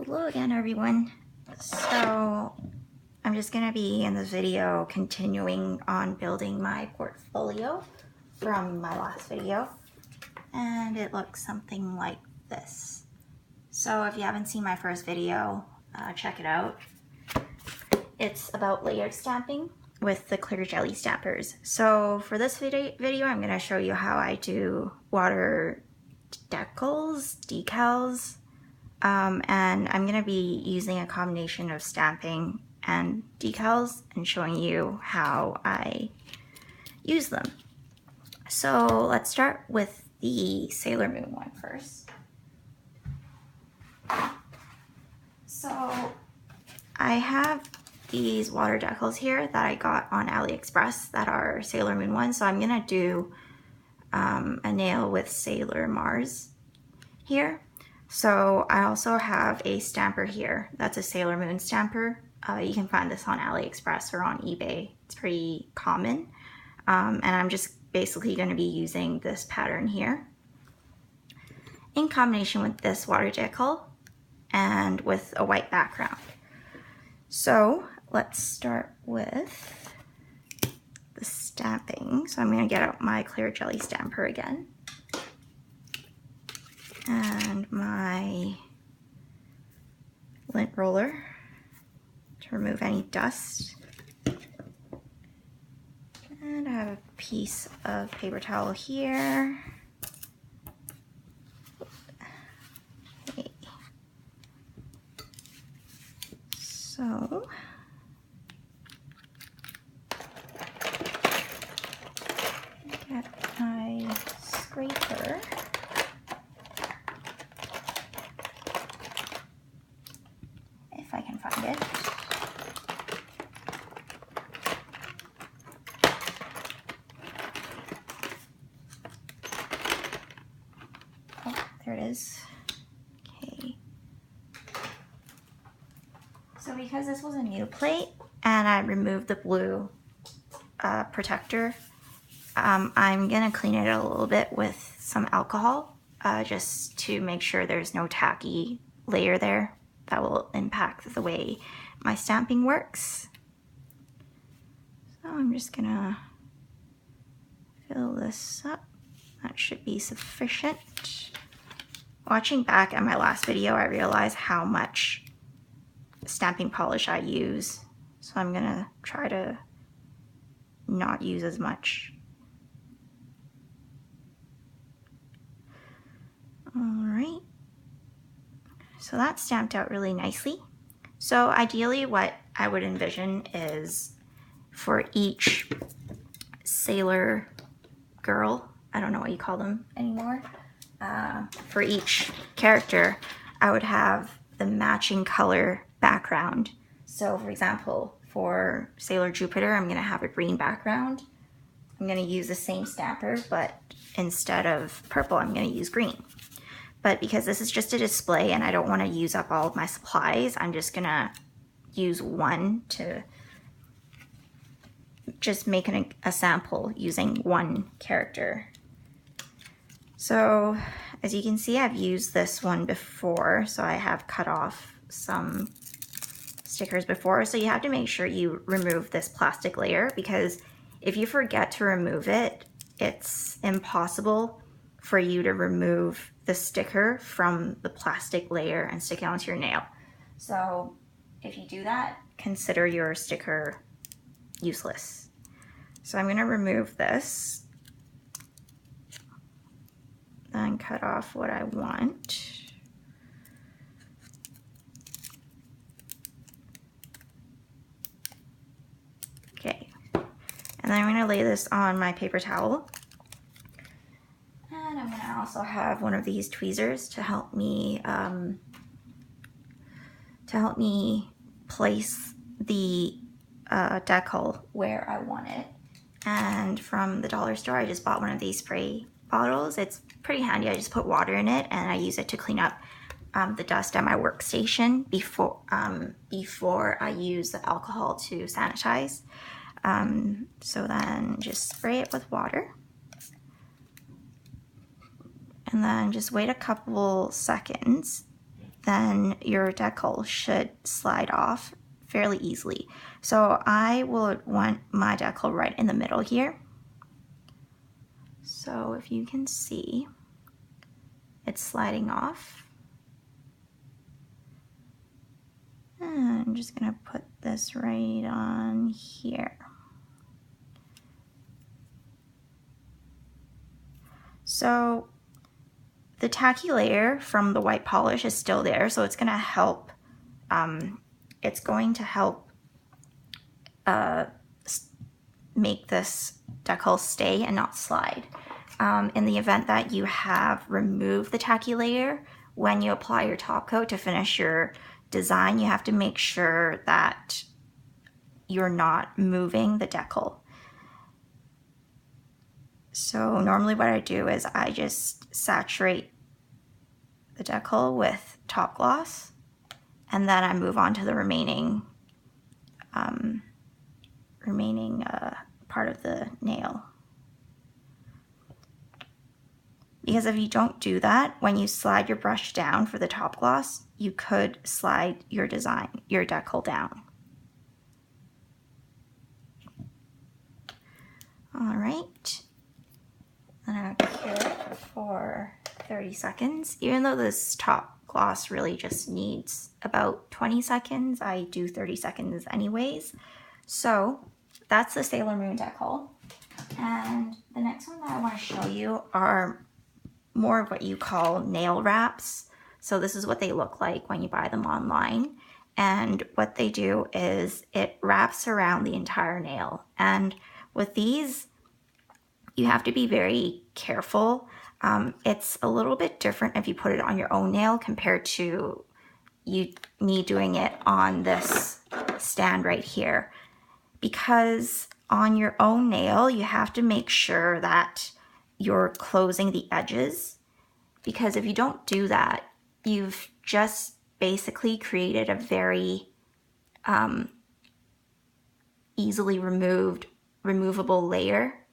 Hello again, everyone. So I'm just going to be in this video continuing on building my portfolio from my last video, and it looks something like this. So if you haven't seen my first video, check it out. It's about layered stamping with the clear jelly stampers. So for this video I'm going to show you how I do water decals, and I'm going to be using a combination of stamping and decals and showing you how I use them. So let's start with the Sailor Moon one first. So I have these water decals here that I got on AliExpress that are Sailor Moon ones. So I'm going to do a nail with Sailor Mars here. So I also have a stamper here that's a Sailor Moon stamper. You can find this on AliExpress or on eBay. It's pretty common. And I'm just basically going to be using this pattern here in combination with this water decal and with a white background. So let's start with the stamping. So I'm going to get out my clear jelly stamper again and my lint roller to remove any dust. And I have a piece of paper towel here. Okay. So get my scraper. If I can find it. Oh, there it is. Okay. So because this was a new plate and I removed the blue protector, I'm gonna clean it a little bit with some alcohol just to make sure there's no tacky layer there that will impact the way my stamping works. So I'm just gonna fill this up. That should be sufficient. Watching back at my last video, I realized how much stamping polish I use. So I'm gonna try to not use as much. All right. So that's stamped out really nicely. So ideally what I would envision is for each sailor girl, I don't know what you call them anymore, for each character, I would have the matching color background. So for example, for Sailor Jupiter, I'm gonna have a green background. I'm gonna use the same stamper, but instead of purple, I'm gonna use green. But because this is just a display and I don't want to use up all of my supplies, I'm just gonna use one to just make a sample using one character. So as you can see, I've used this one before, so I have cut off some stickers before. So you have to make sure you remove this plastic layer, because if you forget to remove it, it's impossible for you to remove the sticker from the plastic layer and stick it onto your nail. So if you do that, consider your sticker useless. So I'm gonna remove this, then cut off what I want. Okay, and then I'm gonna lay this on my paper towel. And I'm gonna also have one of these tweezers to help me place the decal where I want it. And from the dollar store, I just bought one of these spray bottles. It's pretty handy. I just put water in it and I use it to clean up the dust at my workstation before I use the alcohol to sanitize. So then just spray it with water. And then just wait a couple seconds then your decal should slide off fairly easily. So I will want my decal right in the middle here. So if you can see, it's sliding off. And I'm just gonna put this right on here. So the tacky layer from the white polish is still there, so it's gonna help. It's going to help make this decal stay and not slide. In the event that you have removed the tacky layer, when you apply your top coat to finish your design, you have to make sure that you're not moving the decal. So normally what I do is I just saturate the decal with top gloss, and then I move on to the remaining part of the nail. Because if you don't do that, when you slide your brush down for the top gloss, you could slide your decal down. All right, then I'll cure it for 30 seconds. Even though this top gloss really just needs about 20 seconds, I do 30 seconds anyways. So that's the Sailor Moon decal. And the next one that I want to show you are more of what you call nail wraps. So this is what they look like when you buy them online. And what they do is it wraps around the entire nail. And with these, you have to be very careful. It's a little bit different if you put it on your own nail compared to me doing it on this stand right here. Because on your own nail, you have to make sure that you're closing the edges, because if you don't do that, you've just basically created a very easily removable layer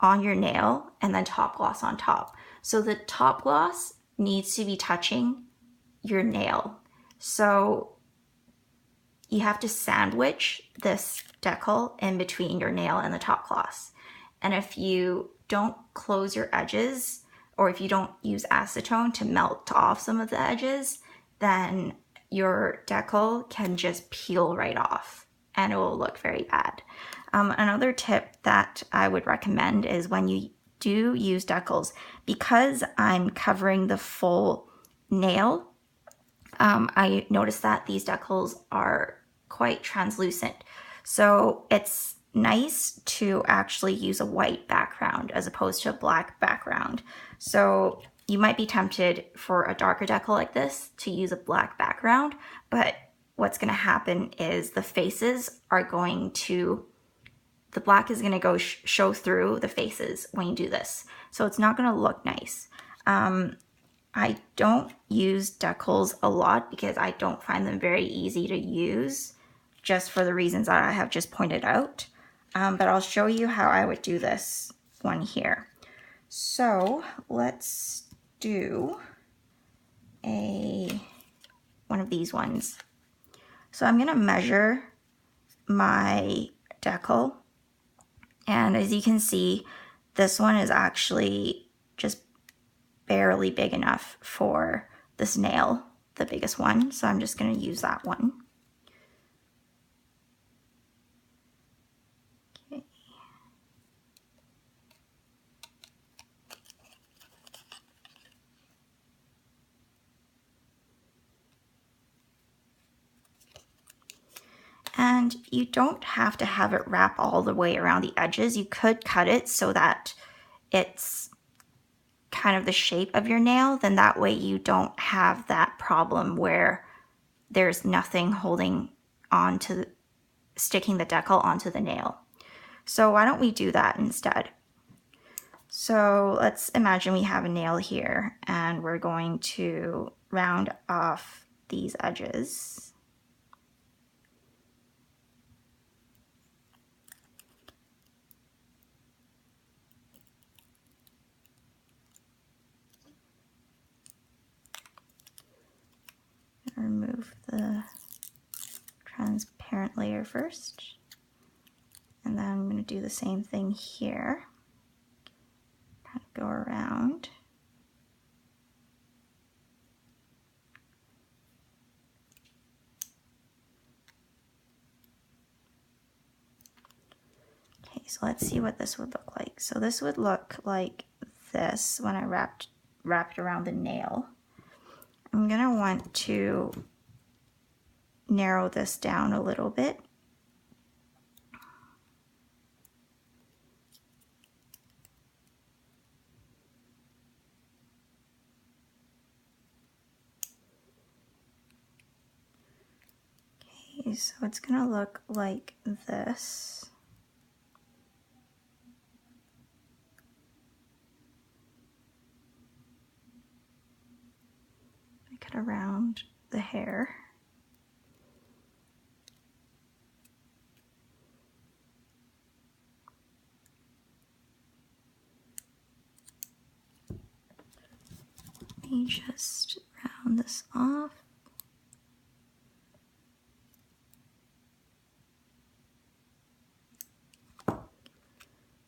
on your nail and then top gloss on top. So the top gloss needs to be touching your nail. So you have to sandwich this decal in between your nail and the top gloss. And if you don't close your edges, or if you don't use acetone to melt off some of the edges, then your decal can just peel right off and it will look very bad. Another tip that I would recommend is when you do use decals, because I'm covering the full nail, I noticed that these decals are quite translucent. So it's nice to actually use a white background as opposed to a black background. So you might be tempted for a darker decal like this to use a black background, but what's going to happen is the faces are going to, the black is going to go show through the faces when you do this. So it's not going to look nice. I don't use decals a lot because I don't find them very easy to use, just for the reasons that I have just pointed out. But I'll show you how I would do this one here. So let's do one of these ones. So I'm gonna measure my decal, and as you can see, this one is actually just barely big enough for this nail, the biggest one. So I'm just gonna use that one. Okay. And you don't have to have it wrap all the way around the edges. You could cut it so that it's kind of the shape of your nail. Then that way you don't have that problem where there's nothing holding on to sticking the decal onto the nail. So why don't we do that instead? So let's imagine we have a nail here and we're going to round off these edges. remove the transparent layer first. And then I'm going to do the same thing here. Kind of go around. Okay, so let's see what this would look like. So this would look like this when I wrapped around the nail. I'm going to want to narrow this down a little bit. Okay, so it's going to look like this. I cut around the hair. Let me just round this off.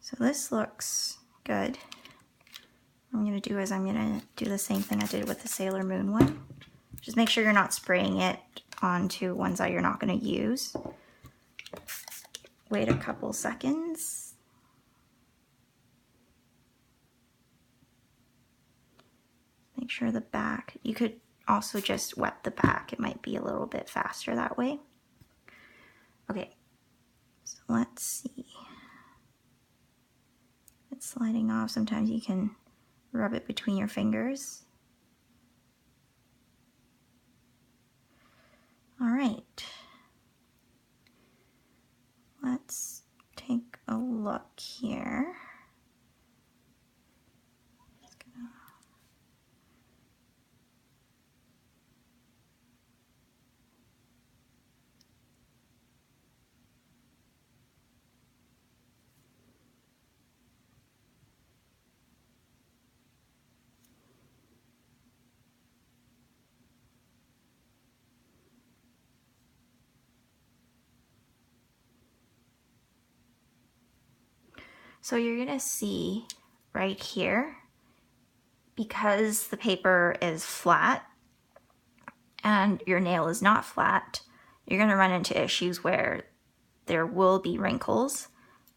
So this looks good. What I'm going to do is I'm going to do the same thing I did with the Sailor Moon one. Just make sure you're not spraying it onto ones that you're not going to use. Wait a couple seconds. Make sure the back, you could also just wet the back. It might be a little bit faster that way. Okay, so let's see. It's sliding off. Sometimes you can rub it between your fingers. All right. Let's take a look here. So you're gonna see right here, because the paper is flat and your nail is not flat, you're gonna run into issues where there will be wrinkles,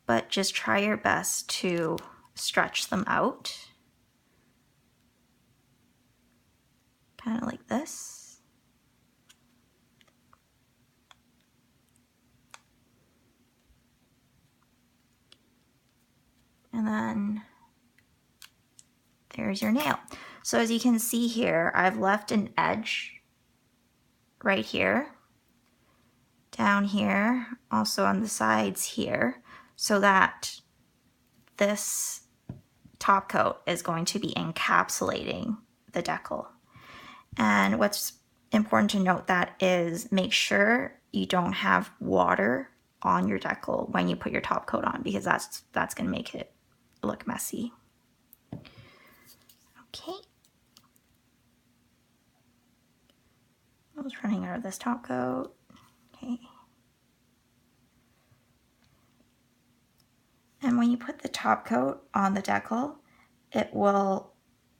but just try your best to stretch them out. Kind of like this. And then there's your nail. So as you can see here, I've left an edge right here, down here, also on the sides here, so that this top coat is going to be encapsulating the decal. And what's important to note that is make sure you don't have water on your decal when you put your top coat on, because that's going to make it look messy. Okay. I was running out of this top coat. Okay. And when you put the top coat on the decal, it will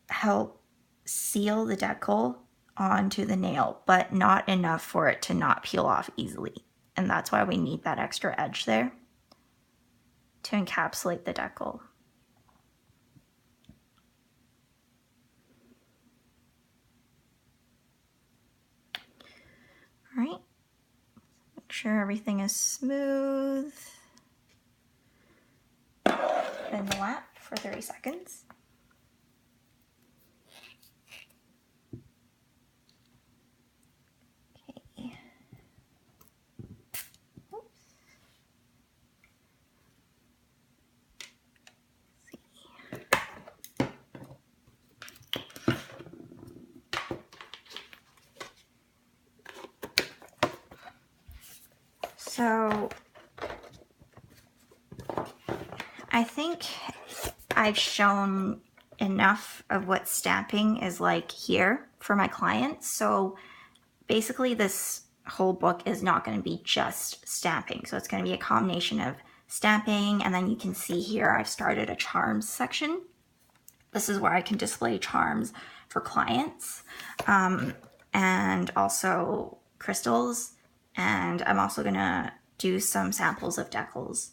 help seal the decal onto the nail, but not enough for it to not peel off easily. And that's why we need that extra edge there to encapsulate the decal. All right, make sure everything is smooth. Spin the lap for 30 seconds. Okay. Oops. So I think I've shown enough of what stamping is like here for my clients. So basically this whole book is not going to be just stamping. So it's going to be a combination of stamping, and then you can see here I've started a charms section. This is where I can display charms for clients, and also crystals, and I'm also going to do some samples of decals.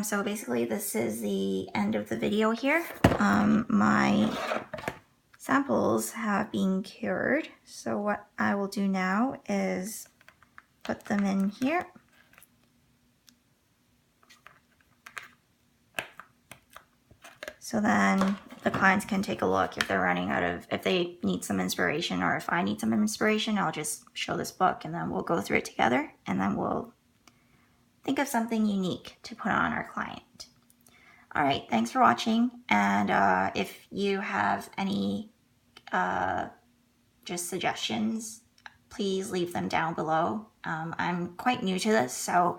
So basically this is the end of the video here. My samples have been cured, so what I will do now is put them in here. So then the clients can take a look if they're running out of, if they need some inspiration, or if I need some inspiration, I'll just show this book and then we'll go through it together, and then we'll think of something unique to put on our client. All right, thanks for watching. And if you have any just suggestions, please leave them down below. I'm quite new to this, so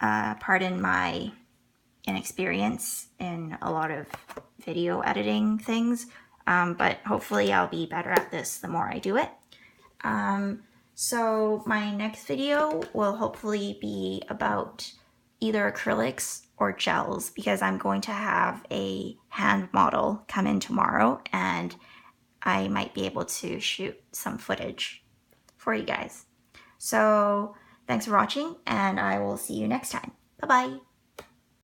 pardon my inexperience in a lot of video editing things, but hopefully I'll be better at this the more I do it. So my next video will hopefully be about either acrylics or gels, because I'm going to have a hand model come in tomorrow, and I might be able to shoot some footage for you guys. So thanks for watching, and I will see you next time. Bye-bye.